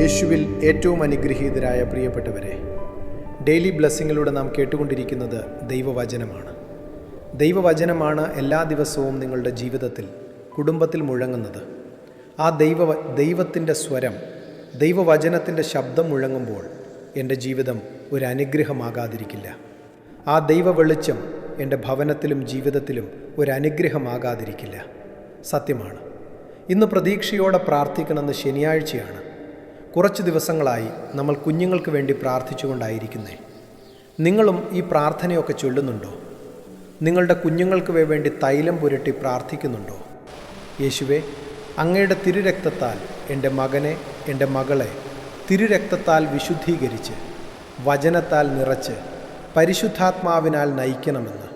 യേശുവിൽ ഏറ്റവും അനുഗ്രഹീതരായ പ്രിയപ്പെട്ടവരെ, ഡെയിലി ബ്ലെസ്സിങ്ങിലൂടെ നാം കേട്ടുകൊണ്ടിരിക്കുന്നത് ദൈവവചനമാണ്. ദൈവവചനമാണ് എല്ലാ ദിവസവും നിങ്ങളുടെ ജീവിതത്തിൽ, കുടുംബത്തിൽ മുഴങ്ങുന്നത്. ആ ദൈവത്തിൻ്റെ സ്വരം, ദൈവവചനത്തിൻ്റെ ശബ്ദം മുഴങ്ങുമ്പോൾ എൻ്റെ ജീവിതം ഒരു അനുഗ്രഹമാകാതിരിക്കില്ല. ആ ദൈവ വെളിച്ചം എൻ്റെ ഭവനത്തിലും ജീവിതത്തിലും ഒരു അനുഗ്രഹമാകാതിരിക്കില്ല. സത്യമാണ്. ഇന്ന് പ്രതീക്ഷയോടെ പ്രാർത്ഥിക്കണമെന്ന് ശനിയാഴ്ചയാണ്. കുറച്ച് ദിവസങ്ങളായി നമ്മൾ കുഞ്ഞുങ്ങൾക്ക് വേണ്ടി പ്രാർത്ഥിച്ചുകൊണ്ടായിരിക്കുന്നേ. നിങ്ങളും ഈ പ്രാർത്ഥനയൊക്കെ ചൊല്ലുന്നുണ്ടോ? നിങ്ങളുടെ കുഞ്ഞുങ്ങൾക്ക് വേണ്ടി തൈലം പുരട്ടി പ്രാർത്ഥിക്കുന്നുണ്ടോ? യേശുവേ, അങ്ങയുടെ തിരുരക്തത്താൽ എൻ്റെ മകനെ, എൻ്റെ മകളെ തിരുരക്തത്താൽ വിശുദ്ധീകരിച്ച്, വചനത്താൽ നിറച്ച്, പരിശുദ്ധാത്മാവിനാൽ നയിക്കണമെന്ന്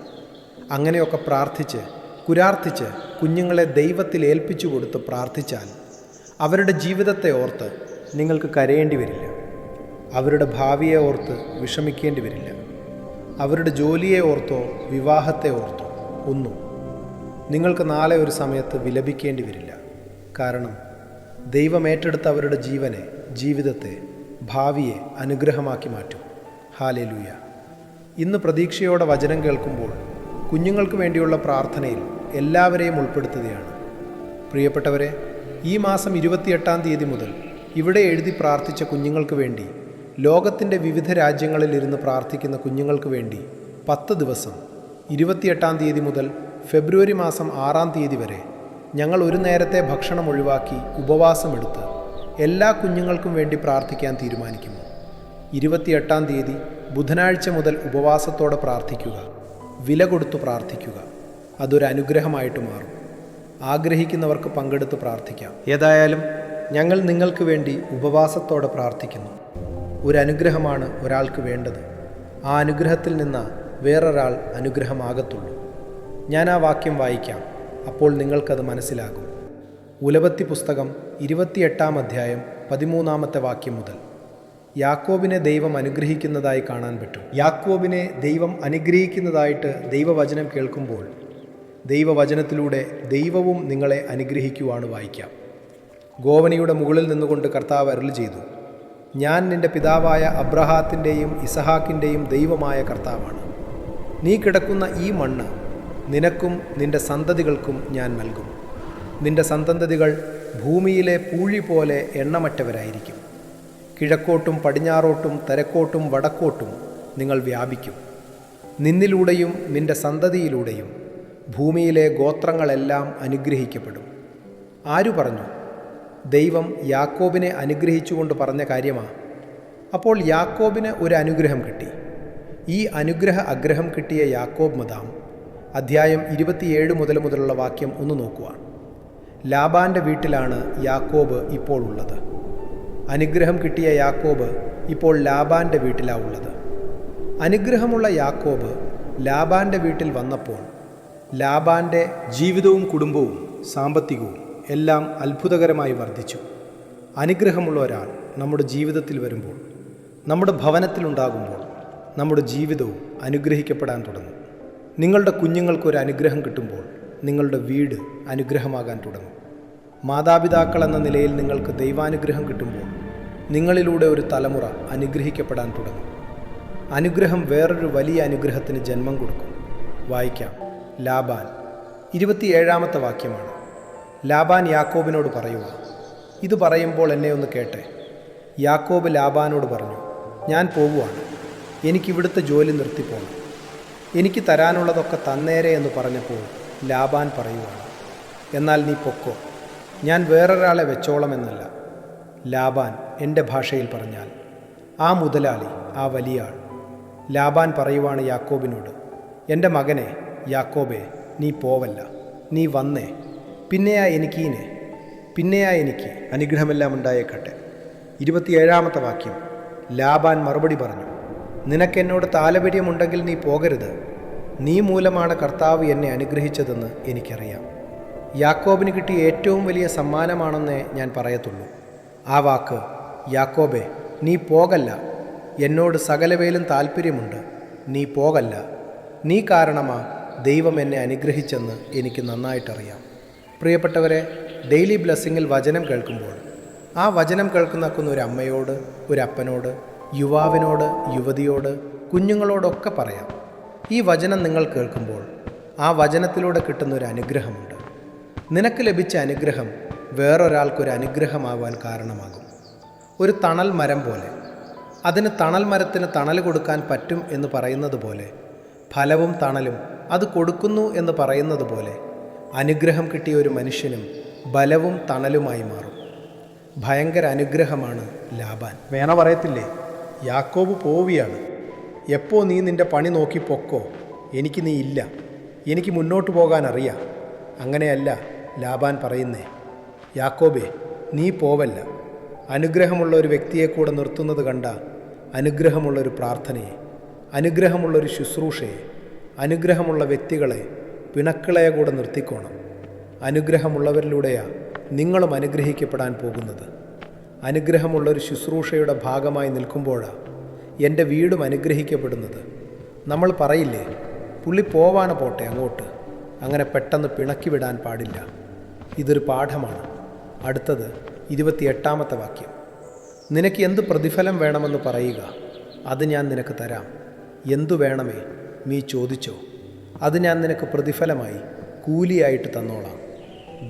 അങ്ങനെയൊക്കെ പ്രാർത്ഥിച്ച് കുരാർത്ഥിച്ച് കുഞ്ഞുങ്ങളെ ദൈവത്തിൽ ഏൽപ്പിച്ചു കൊടുത്ത് പ്രാർത്ഥിച്ചാൽ അവരുടെ ജീവിതത്തെ ഓർത്ത് നിങ്ങൾക്ക് കരയേണ്ടി വരില്ല. അവരുടെ ഭാവിയെ ഓർത്ത് വിഷമിക്കേണ്ടി വരില്ല. അവരുടെ ജോലിയെ ഓർത്തോ വിവാഹത്തെ ഓർത്തോ ഒന്നും നിങ്ങൾക്ക് നാളെ ഒരു സമയത്ത് വിലപിക്കേണ്ടി വരില്ല. കാരണം ദൈവം ഏറ്റെടുത്ത അവരുടെ ജീവനെ, ജീവിതത്തെ, ഭാവിയെ അനുഗ്രഹമാക്കി മാറ്റും. ഹല്ലേലൂയ. ഇന്ന് പ്രതീക്ഷയോടെ വചനം കേൾക്കുമ്പോൾ കുഞ്ഞുങ്ങൾക്ക് വേണ്ടിയുള്ള പ്രാർത്ഥനയിൽ എല്ലാവരെയും ഉൾപ്പെടുത്തുകയാണ്. പ്രിയപ്പെട്ടവരെ, ഈ മാസം 28-ാം തീയതി മുതൽ ഇവിടെ എഴുതി പ്രാർത്ഥിച്ച കുഞ്ഞുങ്ങൾക്ക് വേണ്ടി, ലോകത്തിൻ്റെ വിവിധ രാജ്യങ്ങളിൽ ഇരുന്ന് പ്രാർത്ഥിക്കുന്ന കുഞ്ഞുങ്ങൾക്ക് വേണ്ടി 10 ദിവസം 28-ാം തീയതി മുതൽ ഫെബ്രുവരി മാസം 6-ാം തീയതി വരെ ഞങ്ങൾ ഒരു നേരത്തെ ഭക്ഷണം ഒഴിവാക്കി ഉപവാസമെടുത്ത് എല്ലാ കുഞ്ഞുങ്ങൾക്കും വേണ്ടി പ്രാർത്ഥിക്കാൻ തീരുമാനിക്കുന്നു. 28-ാം തീയതി ബുധനാഴ്ച മുതൽ ഉപവാസത്തോടെ പ്രാർത്ഥിക്കുക. വില കൊടുത്തു പ്രാർത്ഥിക്കുക. അതൊരു അനുഗ്രഹമായിട്ട് മാറും. ആഗ്രഹിക്കുന്നവർക്ക് പങ്കെടുത്ത് പ്രാർത്ഥിക്കാം. ഏതായാലും ഞങ്ങൾ നിങ്ങൾക്ക് വേണ്ടി ഉപവാസത്തോടെ പ്രാർത്ഥിക്കുന്നു. ഒരു അനുഗ്രഹമാണ് ഒരാൾക്ക് വേണ്ടത്. ആ അനുഗ്രഹത്തിൽ നിന്ന് വേറൊരാൾ അനുഗ്രഹമാകത്തുള്ളൂ. ഞാൻ ആ വാക്യം വായിക്കാം, അപ്പോൾ നിങ്ങൾക്കത് മനസ്സിലാകും. ഉൽപ്പത്തി പുസ്തകം 28-ാം അധ്യായം 13-ാമത്തെ വാക്യം മുതൽ യാക്കോബിനെ ദൈവം അനുഗ്രഹിക്കുന്നതായി കാണാൻ പറ്റും. യാക്കോബിനെ ദൈവം അനുഗ്രഹിക്കുന്നതായിട്ട് ദൈവവചനം കേൾക്കുമ്പോൾ ദൈവവചനത്തിലൂടെ ദൈവവും നിങ്ങളെ അനുഗ്രഹിക്കുവാണ് വായിക്കാം. ഗോവണിയുടെ മുകളിൽ നിന്നുകൊണ്ട് കർത്താവ് അരുളി ചെയ്തു, ഞാൻ നിന്റെ പിതാവായ അബ്രഹാത്തിൻ്റെയും ഇസഹാക്കിൻ്റെയും ദൈവമായ കർത്താവാണ്. നീ കിടക്കുന്ന ഈ മണ്ണ് നിനക്കും നിന്റെ സന്തതികൾക്കും ഞാൻ നൽകും. നിന്റെ സന്തതികൾ ഭൂമിയിലെ പൂഴി പോലെ എണ്ണമറ്റവരായിരിക്കും. കിഴക്കോട്ടും പടിഞ്ഞാറോട്ടും തെരക്കോട്ടും വടക്കോട്ടും നിങ്ങൾ വ്യാപിക്കും. നിന്നിലൂടെയും നിന്റെ സന്തതിയിലൂടെയും ഭൂമിയിലെ ഗോത്രങ്ങളെല്ലാം അനുഗ്രഹിക്കപ്പെടും. ആരു പറഞ്ഞു? ദൈവം യാക്കോബിനെ അനുഗ്രഹിച്ചുകൊണ്ട് പറഞ്ഞ കാര്യമാണ്. അപ്പോൾ യാക്കോബിന് ഒരു അനുഗ്രഹം കിട്ടി. ഈ അഗ്രഹം കിട്ടിയ യാക്കോബ് മദാം അധ്യായം 27 മുതലുള്ള വാക്യം ഒന്ന് നോക്കുക. ലാബാൻ്റെ വീട്ടിലാണ് യാക്കോബ് ഇപ്പോൾ ഉള്ളത്. അനുഗ്രഹം കിട്ടിയ യാക്കോബ് ഇപ്പോൾ ലാബാൻ്റെ വീട്ടിലാണ് ഉള്ളത്. അനുഗ്രഹമുള്ള യാക്കോബ് ലാബാൻ്റെ വീട്ടിൽ വന്നപ്പോൾ ലാബാൻ്റെ ജീവിതവും കുടുംബവും സാമ്പത്തികവും എല്ലാം അത്ഭുതകരമായി വർദ്ധിച്ചു. അനുഗ്രഹമുള്ള ഒരാൾ നമ്മുടെ ജീവിതത്തിൽ വരുമ്പോൾ, നമ്മുടെ ഭവനത്തിലുണ്ടാകുമ്പോൾ നമ്മുടെ ജീവിതവും അനുഗ്രഹിക്കപ്പെടാൻ തുടങ്ങും. നിങ്ങളുടെ കുഞ്ഞുങ്ങൾക്കൊരു അനുഗ്രഹം കിട്ടുമ്പോൾ നിങ്ങളുടെ വീട് അനുഗ്രഹമാകാൻ തുടങ്ങും. മാതാപിതാക്കൾ എന്ന നിലയിൽ നിങ്ങൾക്ക് ദൈവാനുഗ്രഹം കിട്ടുമ്പോൾ നിങ്ങളിലൂടെ ഒരു തലമുറ അനുഗ്രഹിക്കപ്പെടാൻ തുടങ്ങും. അനുഗ്രഹം വേറൊരു വലിയ അനുഗ്രഹത്തിന് ജന്മം കൊടുക്കും. വായിക്കാം. ലാബാൻ 27-ാമത്തെ വാക്യമാണ്. ലാബാൻ യാക്കോബിനോട് പറയുക, ഇത് പറയുമ്പോൾ എന്നെ ഒന്ന് കേട്ടെ. യാക്കോബ് ലാബാനോട് പറഞ്ഞു, ഞാൻ പോവുകയാണ്. എനിക്കിവിടുത്തെ ജോലി നിർത്തിപ്പോണം. എനിക്ക് തരാനുള്ളതൊക്കെ തന്നേരെ എന്ന് പറഞ്ഞപ്പോൾ ലാബാൻ പറയുവാണ്, എന്നാൽ നീ പൊക്കോ, ഞാൻ വേറൊരാളെ വെച്ചോളമെന്നല്ല. ലാബാൻ എൻ്റെ ഭാഷയിൽ പറഞ്ഞാൽ ആ മുതലാളി, ആ വലിയ ആൾ. ലാബാൻ പറയുവാണ് യാക്കോബിനോട്, എൻ്റെ മകനെ യാക്കോബേ, നീ പോവല്ല, നീ വന്നേ, പിന്നെയാ എനിക്ക് അനുഗ്രഹമെല്ലാം ഉണ്ടായേക്കട്ടെ. 27-ാമത്തെ വാക്യം. ലാബാൻ മറുപടി പറഞ്ഞു, നിനക്കെന്നോട് താല്പര്യമുണ്ടെങ്കിൽ നീ പോകരുത്. നീ മൂലമാണ് കർത്താവ് എന്നെ അനുഗ്രഹിച്ചതെന്ന് എനിക്കറിയാം. യാക്കോബിന് കിട്ടിയ ഏറ്റവും വലിയ സമ്മാനമാണെന്നേ ഞാൻ പറയത്തുള്ളൂ. ആ വാക്ക്, യാക്കോബേ, നീ പോകല്ല, എന്നോട് സകലവേലും താല്പര്യമുണ്ട്, നീ പോകല്ല, നീ കാരണമാ ദൈവം എന്നെ അനുഗ്രഹിച്ചെന്ന് എനിക്ക് നന്നായിട്ടറിയാം. പ്രിയപ്പെട്ടവരെ, ഡെയിലി ബ്ലെസ്സിങ്ങിൽ വചനം കേൾക്കുമ്പോൾ ആ വചനം കേൾക്കുന്ന ഒരു അമ്മയോട്, ഒരു അപ്പനോട്, യുവാവിനോട്, യുവതിയോട്, കുഞ്ഞുങ്ങളോടൊക്കെ പറയാം, ഈ വചനം നിങ്ങൾ കേൾക്കുമ്പോൾ ആ വചനത്തിലൂടെ കിട്ടുന്ന ഒരു അനുഗ്രഹമുണ്ട്. നിനക്ക് ലഭിച്ച അനുഗ്രഹം വേറൊരാൾക്കൊരു അനുഗ്രഹമാവാൻ കാരണമാകും. ഒരു തണൽ മരം പോലെ, അതിന് തണൽ മരത്തിന് തണൽ കൊടുക്കാൻ പറ്റും എന്ന് പറയുന്നത് പോലെ, ഫലവും തണലും അത് കൊടുക്കുന്നു എന്ന് പറയുന്നത് പോലെ, അനുഗ്രഹം കിട്ടിയ ഒരു മനുഷ്യനും ബലവും തണലുമായി മാറും. ഭയങ്കര അനുഗ്രഹമാണ് ലാബാൻ. വേണ പറയത്തില്ലേ, യാക്കോബ് പോവുകയാണ്, എപ്പോ നീ നിൻ്റെ പണി നോക്കി പൊക്കോ, എനിക്ക് നീ ഇല്ല, എനിക്ക് മുന്നോട്ട് പോകാൻ അറിയാം. അങ്ങനെയല്ല ലാബാൻ പറയുന്നേ, യാക്കോബേ നീ പോവല്ല. അനുഗ്രഹമുള്ള ഒരു വ്യക്തിയെ കൂടെ നിർത്തുന്നത് കണ്ട അനുഗ്രഹമുള്ളൊരു പ്രാർത്ഥനയെ, അനുഗ്രഹമുള്ളൊരു ശുശ്രൂഷയെ, അനുഗ്രഹമുള്ള വ്യക്തികളെ, പിണക്കളെ കൂടെ നിർത്തിക്കോണം. അനുഗ്രഹമുള്ളവരിലൂടെയാണ് നിങ്ങളും അനുഗ്രഹിക്കപ്പെടാൻ പോകുന്നത്. അനുഗ്രഹമുള്ളൊരു ശുശ്രൂഷയുടെ ഭാഗമായി നിൽക്കുമ്പോഴാണ് എൻ്റെ വീടും അനുഗ്രഹിക്കപ്പെടുന്നത്. നമ്മൾ പറയില്ലേ, പുള്ളി പോവാണ് പോട്ടെ അങ്ങോട്ട്, അങ്ങനെ പെട്ടെന്ന് പിണക്കി വിടാൻ പാടില്ല. ഇതൊരു പാഠമാണ്. അടുത്തത് 28-ാമത്തെ വാക്യം. നിനക്ക് എന്ത് പ്രതിഫലം വേണമെന്ന് പറയുക, അത് ഞാൻ നിനക്ക് തരാം. എന്തു വേണമേ നീ ചോദിച്ചോ, അത് ഞാൻ നിനക്ക് പ്രതിഫലമായി കൂലിയായിട്ട് തന്നോളാം.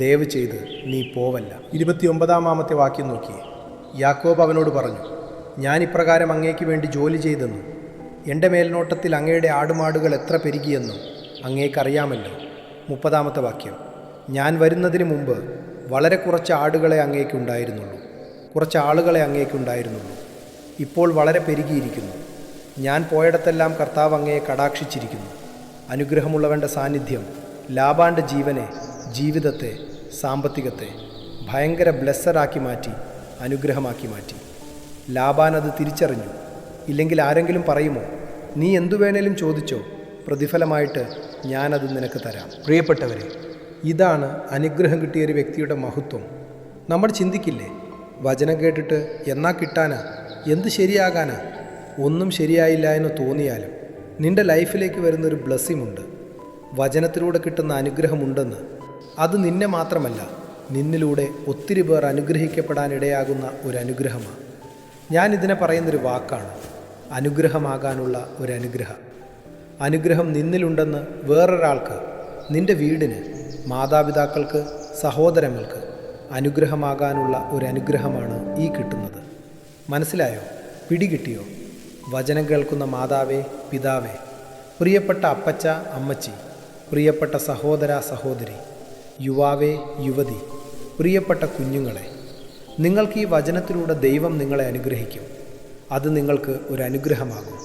ദയവ് ചെയ്ത് നീ പോവല്ല. 29-ാമത്തെ വാക്യം നോക്കിയേ. യാക്കോബ് അവനോട് പറഞ്ഞു, ഞാൻ ഇപ്രകാരം അങ്ങേക്ക് വേണ്ടി ജോലി ചെയ്തെന്നും എൻ്റെ മേൽനോട്ടത്തിൽ അങ്ങയുടെ ആടുമാടുകൾ എത്ര പെരുകിയെന്നും അങ്ങേക്കറിയാമല്ലോ. 30-ാമത്തെ വാക്യം. ഞാൻ വരുന്നതിന് മുമ്പ് വളരെ കുറച്ച് ആടുകളെ അങ്ങേക്കുണ്ടായിരുന്നുള്ളൂ, കുറച്ച് ആളുകളെ അങ്ങേക്കുണ്ടായിരുന്നുള്ളൂ. ഇപ്പോൾ വളരെ പെരുകിയിരിക്കുന്നു. ഞാൻ പോയിടത്തെല്ലാം കർത്താവ് അങ്ങയെ കടാക്ഷിച്ചിരിക്കുന്നു. അനുഗ്രഹമുള്ളവൻ്റെ സാന്നിധ്യം ലാബാൻ്റെ ജീവനെ, ജീവിതത്തെ, സാമ്പത്തികത്തെ ഭയങ്കര ബ്ലെസ്സറാക്കി മാറ്റി, അനുഗ്രഹമാക്കി മാറ്റി. ലാബാൻ അത് തിരിച്ചറിഞ്ഞു. ഇല്ലെങ്കിൽ ആരെങ്കിലും പറയുമോ, നീ എന്തു വേണേലും ചോദിച്ചോ, പ്രതിഫലമായിട്ട് ഞാനത് നിനക്ക് തരാം. പ്രിയപ്പെട്ടവരെ, ഇതാണ് അനുഗ്രഹം കിട്ടിയ ഒരു വ്യക്തിയുടെ മഹത്വം. നമ്മൾ ചിന്തിക്കില്ലേ, വചനം കേട്ടിട്ട് എന്നാ കിട്ടാനാ, എന്ത് ശരിയാകാനാ, ഒന്നും ശരിയായില്ല എന്ന് തോന്നിയാലും നിൻ്റെ ലൈഫിലേക്ക് വരുന്നൊരു ബ്ലെസ്സിംഗ് ഉണ്ട്. വചനത്തിലൂടെ കിട്ടുന്ന അനുഗ്രഹമുണ്ടെന്ന്. അത് നിന്നെ മാത്രമല്ല, നിന്നിലൂടെ ഒത്തിരി പേർ അനുഗ്രഹിക്കപ്പെടാനിടയാകുന്ന ഒരു അനുഗ്രഹമാണ്. ഞാനിതിനെ പറയുന്നൊരു വാക്കാണ്, അനുഗ്രഹമാകാനുള്ള ഒരു അനുഗ്രഹം. അനുഗ്രഹം നിന്നിലുണ്ടെന്ന് വേറൊരാൾക്ക്, നിൻ്റെ വീടിന്, മാതാപിതാക്കൾക്ക്, സഹോദരങ്ങൾക്ക് അനുഗ്രഹമാകാനുള്ള ഒരു അനുഗ്രഹമാണ് ഈ കിട്ടുന്നത്. മനസ്സിലായോ? പിടികിട്ടിയോ? വചനം കേൾക്കുന്ന മാതാവേ, പിതാവേ, പ്രിയപ്പെട്ട അപ്പച്ച, അമ്മച്ചി, പ്രിയപ്പെട്ട സഹോദര, സഹോദരി, യുവാവേ, യുവതി, പ്രിയപ്പെട്ട കുഞ്ഞുങ്ങളെ, നിങ്ങൾക്ക് ഈ വചനത്തിലൂടെ ദൈവം നിങ്ങളെ അനുഗ്രഹിക്കും. അത് നിങ്ങൾക്ക് ഒരു അനുഗ്രഹമാകും.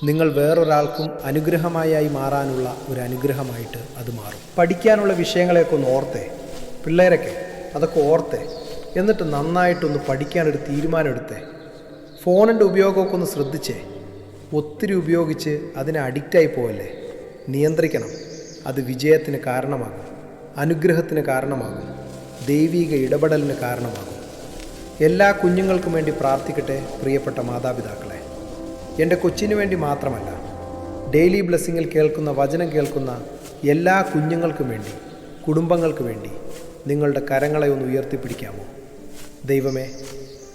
നിങ്ങൾ വേറൊരാൾക്കും അനുഗ്രഹമായി മാറാനുള്ള ഒരു അനുഗ്രഹമായിട്ട് അത് മാറും. പഠിക്കാനുള്ള വിഷയങ്ങളെയൊക്കെ ഒന്ന് ഓർത്തേ, പിള്ളേരൊക്കെ അതൊക്കെ ഓർത്തേ, എന്നിട്ട് നന്നായിട്ടൊന്ന് പഠിക്കാനൊരു തീരുമാനം എടുത്തേ. ഫോണിൻ്റെ ഉപയോഗമൊക്കെ ഒന്ന് ശ്രദ്ധിച്ചേ. ഒത്തിരി ഉപയോഗിച്ച് അതിനെ അഡിക്റ്റായി പോവല്ലേ. നിയന്ത്രിക്കണം. അത് വിജയത്തിന് കാരണമാകും, അനുഗ്രഹത്തിന് കാരണമാകും, ദൈവിക ഇടപെടലിന് കാരണമാകും. എല്ലാ കുഞ്ഞുങ്ങൾക്കും വേണ്ടി പ്രാർത്ഥിക്കട്ടെ പ്രിയപ്പെട്ട മാതാപിതാക്കളെ. എൻ്റെ കൊച്ചിനു വേണ്ടി മാത്രമല്ല, ഡെയിലി ബ്ലെസ്സിങ്ങിൽ കേൾക്കുന്ന, വചനം കേൾക്കുന്ന എല്ലാ കുഞ്ഞുങ്ങൾക്കും വേണ്ടി, കുടുംബങ്ങൾക്ക് വേണ്ടി നിങ്ങളുടെ കരങ്ങളെ ഒന്ന് ഉയർത്തിപ്പിടിക്കാമോ? ദൈവമേ,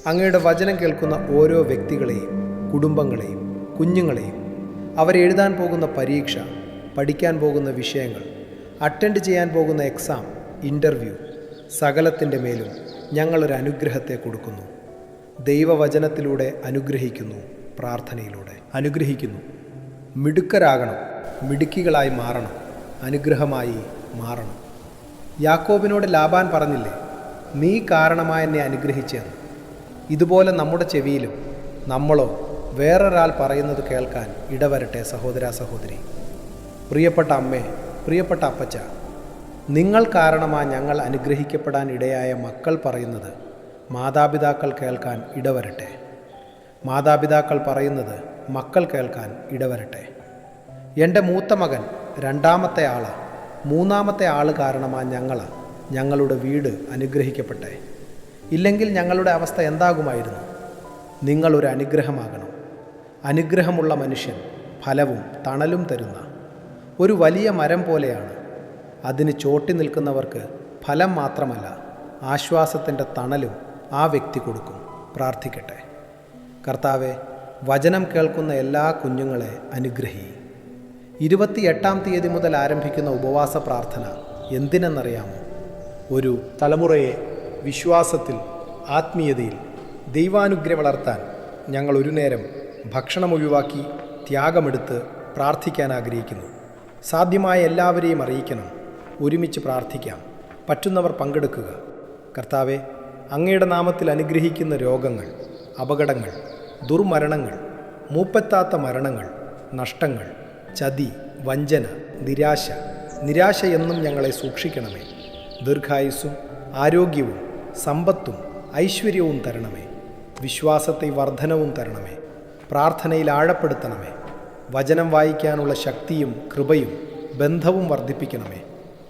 അങ്ങയുടെ വചനം കേൾക്കുന്ന ഓരോ വ്യക്തികളെയും, കുടുംബങ്ങളെയും, കുഞ്ഞുങ്ങളെയും, അവരെഴുതാൻ പോകുന്ന പരീക്ഷ, പഠിക്കാൻ പോകുന്ന വിഷയങ്ങൾ, അറ്റൻഡ് ചെയ്യാൻ പോകുന്ന എക്സാം, ഇൻ്റർവ്യൂ, സകലത്തിൻ്റെ മേലും ഞങ്ങളൊരു അനുഗ്രഹത്തെ കൊടുക്കുന്നു. ദൈവവചനത്തിലൂടെ അനുഗ്രഹിക്കുന്നു, പ്രാർത്ഥനയിലൂടെ അനുഗ്രഹിക്കുന്നു. മിടുക്കരാകണം, മിടുക്കികളായി മാറണം, അനുഗ്രഹമായി മാറണം. യാക്കോബിനോട് ലാബാൻ പറഞ്ഞില്ലേ, നീ കാരണമായി എന്നെ അനുഗ്രഹിച്ചെന്ന്. ഇതുപോലെ നമ്മുടെ ചെവിയിലും നമ്മളോ വേറൊരാൾ പറയുന്നത് കേൾക്കാൻ ഇടവരട്ടെ സഹോദര, സഹോദരി. പ്രിയപ്പെട്ട അമ്മേ, പ്രിയപ്പെട്ട അപ്പച്ച, നിങ്ങൾ കാരണമായി ഞങ്ങൾ അനുഗ്രഹിക്കപ്പെടാൻ ഇടയായ മക്കൾ പറയുന്നത് മാതാപിതാക്കൾ കേൾക്കാൻ ഇടവരട്ടെ. മാതാപിതാക്കൾ പറയുന്നത് മക്കൾ കേൾക്കാൻ ഇടവരട്ടെ. എൻ്റെ മൂത്ത മകൻ, രണ്ടാമത്തെ ആള്, മൂന്നാമത്തെ ആൾ കാരണമായി ഞങ്ങളുടെ വീട് അനുഗ്രഹിക്കപ്പെട്ടെ. ഇല്ലെങ്കിൽ ഞങ്ങളുടെ അവസ്ഥ എന്താകുമായിരുന്നു? നിങ്ങളൊരു അനുഗ്രഹമാകണം. അനുഗ്രഹമുള്ള മനുഷ്യൻ ഫലവും തണലും തരുന്ന ഒരു വലിയ മരം പോലെയാണ്. അതിന് ചോട്ടി നിൽക്കുന്നവർക്ക് ഫലം മാത്രമല്ല, ആശ്വാസത്തിൻ്റെ തണലും ആ വ്യക്തി കൊടുക്കും. പ്രാർത്ഥിക്കട്ടെ. കർത്താവെ, വചനം കേൾക്കുന്ന എല്ലാ കുഞ്ഞുങ്ങളെ അനുഗ്രഹി. 28-ാം തീയതി മുതൽ ആരംഭിക്കുന്ന ഉപവാസ പ്രാർത്ഥന എന്തിനെന്നറിയാമോ? ഒരു തലമുറയെ വിശ്വാസത്തിൽ, ആത്മീയതയിൽ ദൈവാനുഗ്രഹം വളർത്താൻ ഞങ്ങൾ ഒരു നേരം ഭക്ഷണം ഒഴിവാക്കി ത്യാഗമെടുത്ത് പ്രാർത്ഥിക്കാൻ ആഗ്രഹിക്കുന്നു. സാധ്യമായ എല്ലാവരെയും അറിയിക്കണം. ഒരുമിച്ച് പ്രാർത്ഥിക്കാം. പറ്റുന്നവർ പങ്കെടുക്കുക. കർത്താവെ, അങ്ങയുടെ നാമത്തിൽ അനുഗ്രഹിക്കുന്ന രോഗങ്ങൾ, അപകടങ്ങൾ, ദുർമരണങ്ങൾ, മൂപ്പെത്താത്ത മരണങ്ങൾ, നഷ്ടങ്ങൾ, ചതി, വഞ്ചന, നിരാശ എന്നും ഞങ്ങളെ സൂക്ഷിക്കണമേ. ദീർഘായുസ്സും ആരോഗ്യവും സമ്പത്തും ഐശ്വര്യവും തരണമേ. വിശ്വാസത്തെ വർധനവും തരണമേ. പ്രാർത്ഥനയിൽ ആഴപ്പെടുത്തണമേ. വചനം വായിക്കാനുള്ള ശക്തിയും കൃപയും ബന്ധവും വർദ്ധിപ്പിക്കണമേ.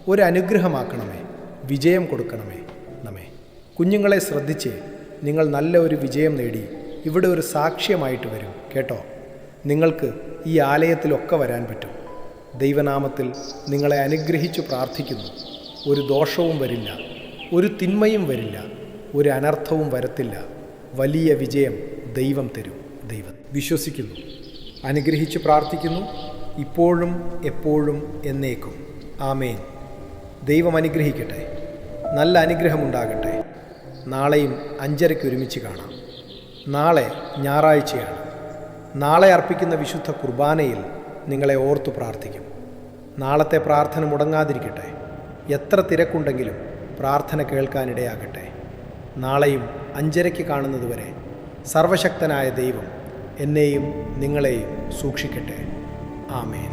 ഒരു അനുഗ്രഹമാക്കണമേ. വിജയം കൊടുക്കണമേ. നമ്മെ കുഞ്ഞുങ്ങളെ ശ്രദ്ധിച്ച് നിങ്ങൾ നല്ല ഒരു വിജയം നേടി ഇവിടെ ഒരു സാക്ഷ്യമായിട്ട് വരും കേട്ടോ. നിങ്ങൾക്ക് ഈ ആലയത്തിലൊക്കെ വരാൻ പറ്റും. ദൈവനാമത്തിൽ നിങ്ങളെ അനുഗ്രഹിച്ചു പ്രാർത്ഥിക്കുന്നു. ഒരു ദോഷവും വരില്ല, ഒരു തിന്മയും വരില്ല, ഒരു അനർത്ഥവും വരത്തില്ല. വലിയ വിജയം ദൈവം തരും. ദൈവം വിശ്വസിക്കുന്നു, അനുഗ്രഹിച്ചു പ്രാർത്ഥിക്കുന്നു, ഇപ്പോഴും എപ്പോഴും എന്നേക്കും. ആമേൻ. ദൈവം അനുഗ്രഹിക്കട്ടെ. നല്ല അനുഗ്രഹമുണ്ടാകട്ടെ. നാളെയും 5:30 ഒരുമിച്ച് കാണാം. നാളെ ഞായറാഴ്ചയാണ്. നാളെ അർപ്പിക്കുന്ന വിശുദ്ധ കുർബാനയിൽ നിങ്ങളെ ഓർത്തു പ്രാർത്ഥിക്കും. നാളത്തെ പ്രാർത്ഥന മുടങ്ങാതിരിക്കട്ടെ. എത്ര തിരക്കുണ്ടെങ്കിലും പ്രാർത്ഥന കേൾക്കാനിടയാകട്ടെ. നാളെയും 5:30 കാണുന്നതുവരെ സർവശക്തനായ ദൈവം എന്നെയും നിങ്ങളെയും സൂക്ഷിക്കട്ടെ. ആമേൻ.